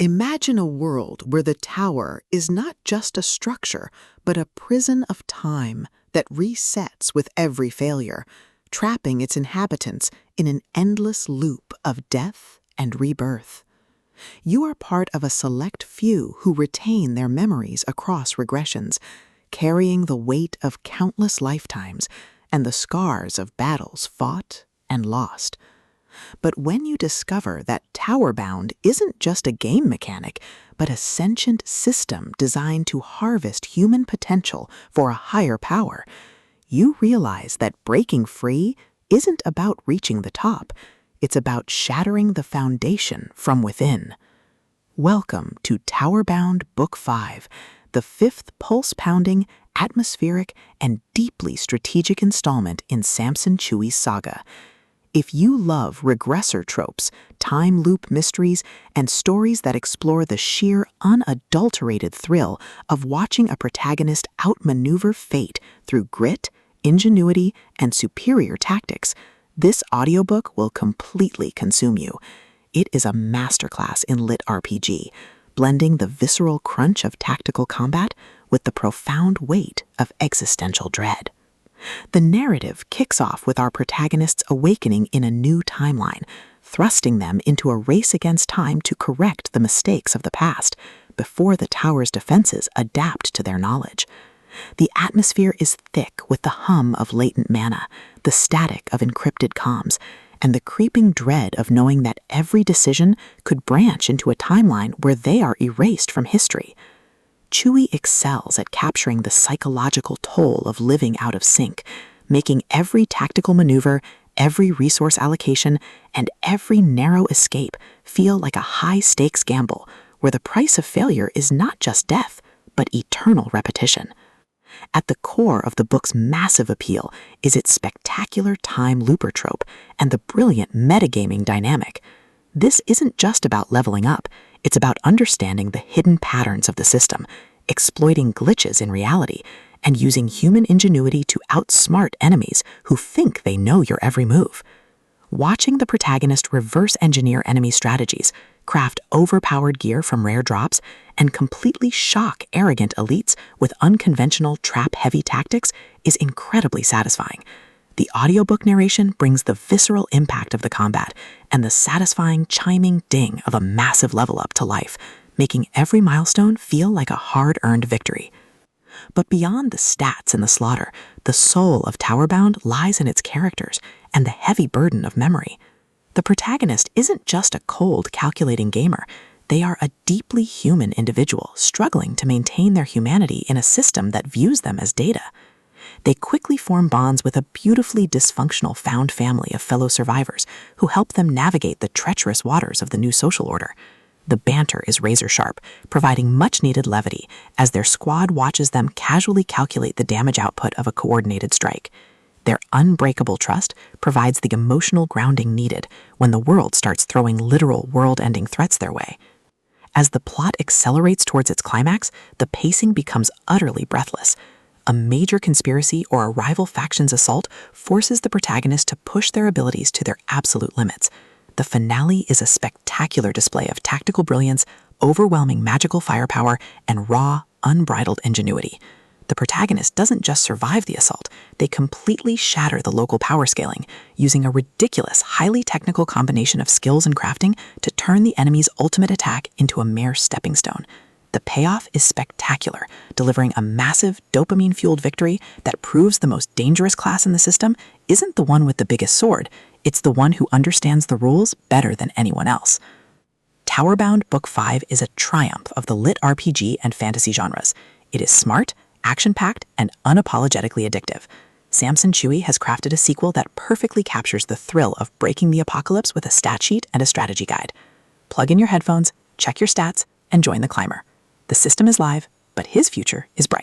Imagine a world where the tower is not just a structure, but a prison of time that resets with every failure, trapping its inhabitants in an endless loop of death and rebirth. You are part of a select few who retain their memories across regressions, carrying the weight of countless lifetimes and the scars of battles fought and lost. But when you discover that Towerbound isn't just a game mechanic, but a sentient system designed to harvest human potential for a higher power, you realize that breaking free isn't about reaching the top. It's about shattering the foundation from within. Welcome to Towerbound Book 5, the fifth pulse-pounding, atmospheric, and deeply strategic installment in Samson Chui's saga. If you love regressor tropes, time loop mysteries, and stories that explore the sheer, unadulterated thrill of watching a protagonist outmaneuver fate through grit, ingenuity, and superior tactics, this audiobook will completely consume you. It is a masterclass in LitRPG, blending the visceral crunch of tactical combat with the profound weight of existential dread. The narrative kicks off with our protagonists awakening in a new timeline, thrusting them into a race against time to correct the mistakes of the past before the tower's defenses adapt to their knowledge. The atmosphere is thick with the hum of latent mana, the static of encrypted comms, and the creeping dread of knowing that every decision could branch into a timeline where they are erased from history. Chui excels at capturing the psychological toll of living out of sync, making every tactical maneuver, every resource allocation, and every narrow escape feel like a high-stakes gamble, where the price of failure is not just death, but eternal repetition. At the core of the book's massive appeal is its spectacular time looper trope and the brilliant metagaming dynamic. This isn't just about leveling up, it's about understanding the hidden patterns of the system, exploiting glitches in reality, and using human ingenuity to outsmart enemies who think they know your every move. Watching the protagonist reverse engineer enemy strategies, craft overpowered gear from rare drops, and completely shock arrogant elites with unconventional trap-heavy tactics is incredibly satisfying. The audiobook narration brings the visceral impact of the combat and the satisfying chiming ding of a massive level up to life, making every milestone feel like a hard-earned victory. But beyond the stats and the slaughter, the soul of Towerbound lies in its characters and the heavy burden of memory. The protagonist isn't just a cold, calculating gamer. They are a deeply human individual struggling to maintain their humanity in a system that views them as data. They quickly form bonds with a beautifully dysfunctional found family of fellow survivors who help them navigate the treacherous waters of the new social order. The banter is razor-sharp, providing much-needed levity as their squad watches them casually calculate the damage output of a coordinated strike. Their unbreakable trust provides the emotional grounding needed when the world starts throwing literal world-ending threats their way. As the plot accelerates towards its climax, the pacing becomes utterly breathless. A major conspiracy or a rival faction's assault forces the protagonist to push their abilities to their absolute limits. The finale is a spectacular display of tactical brilliance, overwhelming magical firepower, and raw, unbridled ingenuity. The protagonist doesn't just survive the assault, they completely shatter the local power scaling, using a ridiculous, highly technical combination of skills and crafting to turn the enemy's ultimate attack into a mere stepping stone. The payoff is spectacular, delivering a massive, dopamine-fueled victory that proves the most dangerous class in the system isn't the one with the biggest sword, it's the one who understands the rules better than anyone else. Towerbound Book 5 is a triumph of the LitRPG and fantasy genres. It is smart, action-packed, and unapologetically addictive. Samson Chui has crafted a sequel that perfectly captures the thrill of breaking the apocalypse with a stat sheet and a strategy guide. Plug in your headphones, check your stats, and join the climber. The system is live, but his future is bright.